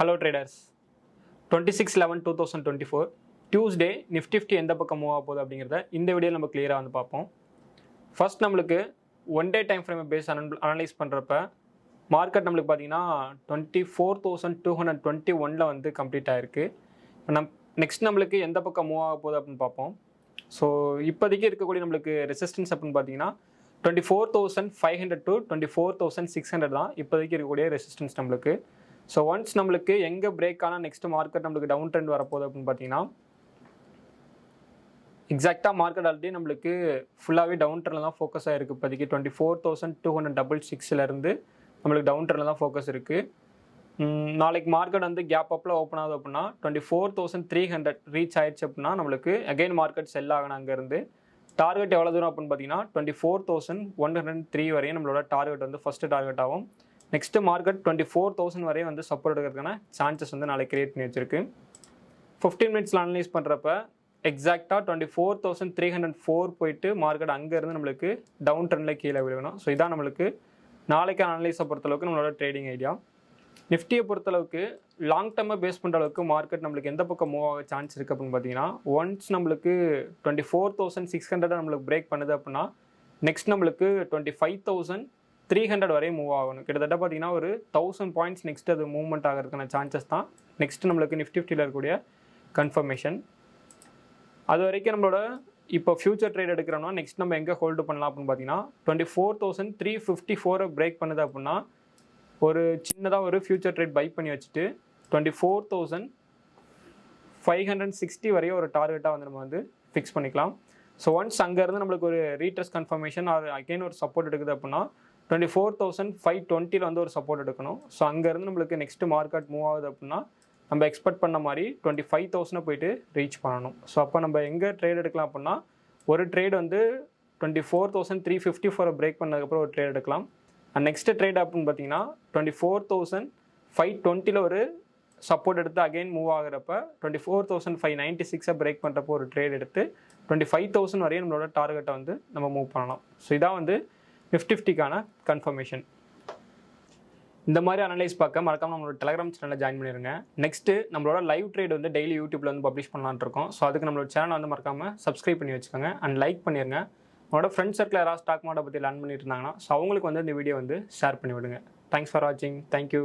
Hello traders 26/11/2024 Tuesday Nifty எந்த பக்கம் move ஆக போகுது அப்படிங்கிறத இந்த வீடியோ நம்ம கிளியராக வந்து பார்ப்போம். ஃபர்ஸ்ட் நம்மளுக்கு ஒன் டே டைம் ஃப்ரேமை பேஸ் அனலைஸ் பண்ணுறப்ப மார்க்கெட் நம்மளுக்கு பார்த்தீங்கன்னா 24,221 வந்து கம்ப்ளீட் ஆகிருக்கு. நெக்ஸ்ட் நம்மளுக்கு எந்த பக்கம் மூவ் ஆக போகுது அப்படின்னு பார்ப்போம். ஸோ இப்போதைக்கு இருக்கக்கூடிய நம்மளுக்கு ரெசிஸ்டன்ஸ் அப்படின்னு பார்த்தீங்கன்னா 24,500 to 24,600 தான் இப்போதைக்கு இருக்கக்கூடிய ரெசிஸ்டன்ஸ் நம்மளுக்கு. ஸோ ஒன்ஸ் நம்மளுக்கு எங்கே பிரேக் ஆனால் நெக்ஸ்ட் மார்க்கெட் நம்மளுக்கு டவுன் ட்ரெண்ட் வரப்போகுது அப்படின்னு பார்த்தீங்கன்னா எக்ஸாக்டாக மார்க்கெட் ஆல்ரெடி நம்மளுக்கு ஃபுல்லாகவே டவுன் ட்ரெண்டில் தான் ஃபோக்கஸ் ஆகிருக்கு. இப்போதைக்கு 24,266 நம்மளுக்கு டவுன் ட்ரெண்டில் தான் ஃபோக்கஸ் இருக்குது. நாளைக்கு மார்க்கெட் வந்து கேப் அப்பில் ஓப்பன் ஆகுது அப்படின்னா 24,300 ரீச் ஆயிடுச்சு அப்படின்னா நம்மளுக்கு அகைன் மார்க்கெட் செல் ஆகணும். அங்கேருந்து டார்கெட் எவ்வளோ தூரம் அப்படின்னு பார்த்தீங்கன்னா 24,103 வரையும் நம்மளோட டார்கெட் வந்து ஃபஸ்ட்டு டார்கெட் ஆகும். நெக்ஸ்ட்டு மார்க்கெட் 24,000 வரையும் வந்து சப்போர்ட் எடுக்கிறதுக்கான சான்சஸ் வந்து நாளைக்கு கிரியேட் பண்ணி வச்சிருக்கு. 15 மினிட்ஸில் அனலைஸ் பண்ணுறப்ப எக்ஸாக்டாக 24,304 போயிட்டு மார்க்கெட் அங்கேருந்து நம்மளுக்கு டவுன் ட்ரெண்டில் கீழே விழுகணும். ஸோ இதான் நம்மளுக்கு நாளைக்கு அனலைஸை பொறுத்தளவுக்கு நம்மளோட ட்ரேடிங் ஐடியா. நிஃப்டியை பொறுத்தளவுக்கு லாங் டர்மை பேஸ் பண்ணுற அளவுக்கு மார்க்கெட் நம்மளுக்கு எந்த பக்கம் மூவ் ஆக சான்ஸ் இருக்குது அப்படின்னு பார்த்தீங்கன்னா ஒன்ஸ் நம்மளுக்கு 24,600 நம்மளுக்கு பிரேக் பண்ணுது அப்படின்னா நெக்ஸ்ட் நம்மளுக்கு 25,300 வரையும் மூவ் ஆகணும். கிட்டத்தட்ட பார்த்தீங்கன்னா ஒரு 1000 பாயிண்ட்ஸ் நெக்ஸ்ட் அது மூவ்மெண்ட் ஆகிறதுக்கான சான்சஸ் தான் நெக்ஸ்ட் நம்மளுக்கு நிஃப்டியில் இருக்கக்கூடிய கன்ஃபர்மேஷன். அது வரைக்கும் நம்மளோட இப்போ ஃபியூச்சர் ட்ரேட் எடுக்கிறோம்னா நெக்ஸ்ட் நம்ம எங்கே ஹோல்டு பண்ணலாம் அப்படின்னு பார்த்தீங்கன்னா 24,354 பிரேக் பண்ணுது அப்படின்னா ஒரு சின்னதாக ஒரு ஃபியூச்சர் ட்ரேட் பை பண்ணி வச்சுட்டு 24,560 வரையும் ஒரு டார்கெட்டாக வந்து நம்ம வந்து ஃபிக்ஸ் பண்ணிக்கலாம். ஸோ ஒன்ஸ் அங்கேருந்து நம்மளுக்கு ஒரு ரீட்ரஸ் கன்ஃபர்மேஷன் அது அகைன் ஒரு சப்போர்ட் எடுக்குது அப்படின்னா 24,520 வந்து ஒரு சப்போர்ட் எடுக்கணும். ஸோ அங்கேருந்து நம்மளுக்கு நெக்ஸ்ட் மார்க்கெட் மூவ் ஆகுது அப்படின்னா நம்ம எக்ஸ்பெக்ட் பண்ண மாதிரி 25,000 போயிட்டு ரீச் பண்ணணும். ஸோ அப்போ நம்ம எங்கே ட்ரேட் எடுக்கலாம் அப்படின்னா ஒரு ட்ரேட் வந்து 24,354 பிரேக் பண்ணதுக்கப்புறம் ஒரு ட்ரேட் எடுக்கலாம். அண்ட் நெக்ஸ்ட் ட்ரேட் அப்படின்னு பார்த்தீங்கன்னா 24,520 ஒரு சப்போர்ட் எடுத்து அகைன் மூவ் ஆகிறப்ப 24,596 பிரேக் பண்ணுறப்போ ஒரு ட்ரேட் எடுத்து 25,000 வரையும் நம்மளோட டார்கெட்டை வந்து நம்ம மூவ் பண்ணலாம். ஸோ இதான் வந்து நிஃப்டிக்கான கன்ஃபர்மேஷன். இந்த மாதிரி அனலைஸ் பார்க்க மறக்காமல் நம்மளோட டெலிகிராம் சேனலில் ஜாயின் பண்ணிடுங்க. நெக்ஸ்ட்டு நம்மளோட லைவ் ட்ரேட் வந்து டெய்லி யூடியூப்ல வந்து பப்ளிஷ் பண்ணலான்னு இருக்கோம். ஸோ அதுக்கு நம்மளோட சேனல் வந்து மறக்காமல் சப்ஸ்கிரைப் பண்ணி வச்சுக்கோங்க அண்ட் லைக் பண்ணிடுங்க. உங்களோட ஃப்ரெண்ட்ஸ் சர்க்கிள் யாராவது ஸ்டாக் மார்க்கெட்டை பற்றி லேர்ன் பண்ணிட்டு இருந்தாங்கன்னா ஸோ அவங்களுக்கு வந்து இந்த வீடியோ வந்து ஷேர் பண்ணி விடுங்க. தேங்க்ஸ் ஃபார் வாட்சிங். தேங்க்யூ.